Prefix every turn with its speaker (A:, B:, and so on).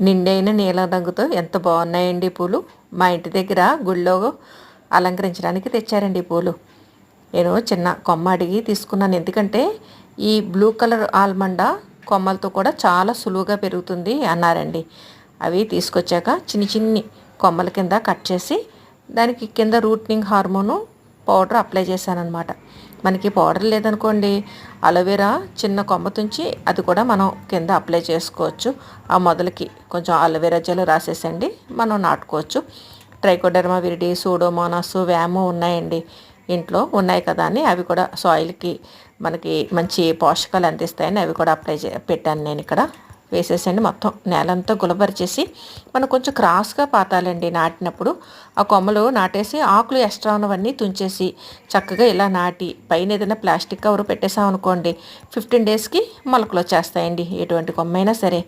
A: నిండైన నీలం రంగుతో ఎంత బాగున్నాయండి ఈ పూలు. మా ఇంటి దగ్గర గుళ్ళో అలంకరించడానికి తెచ్చారండి ఈ పూలు. నేను చిన్న కొమ్మ అడిగి తీసుకున్నాను, ఎందుకంటే ఈ బ్లూ కలర్ ఆల్మండా కొమ్మలతో కూడా చాలా సులువుగా పెరుగుతుంది అన్నారండి. అవి తీసుకొచ్చాక చిన్ని చిన్ని కొమ్మల కింద కట్ చేసి దానికి కింద రూట్నింగ్ హార్మోను పౌడర్ అప్లై చేశానమాట. మనకి పౌడర్ లేదనుకోండి, అలోవెరా చిన్న కొమ్మ తుంచి అది కూడా మనం కింద అప్లై చేసుకోవచ్చు. ఆ మొదలకి కొంచెం అలోవెరా జెల్ రాసేసండి మనం నాటుకోవచ్చు. ట్రైకోడర్మా విరిడి, సూడోమోనాస్, వ్యామో ఉన్నాయండి, ఇంట్లో ఉన్నాయి కదా అని అవి కూడా సాయిల్కి మనకి మంచి పోషకాలు అందిస్తాయని అవి కూడా పెట్టాను నేను ఇక్కడ. వేసేసండి మొత్తం నేలంతా గులబరిచేసి మనం కొంచెం క్రాస్గా పాతాలండి నాటినప్పుడు. ఆ కొమ్మలు నాటేసి ఆకులు ఎక్స్ట్రా ఉన్నవన్నీ తుంచేసి చక్కగా ఇలా నాటి పైన ఏదైనా ప్లాస్టిక్ కవర్ పెట్టేసాం అనుకోండి, 15 డేస్కి మొలకలు వచ్చేస్తాయండి ఎటువంటి కొమ్మైనా సరే.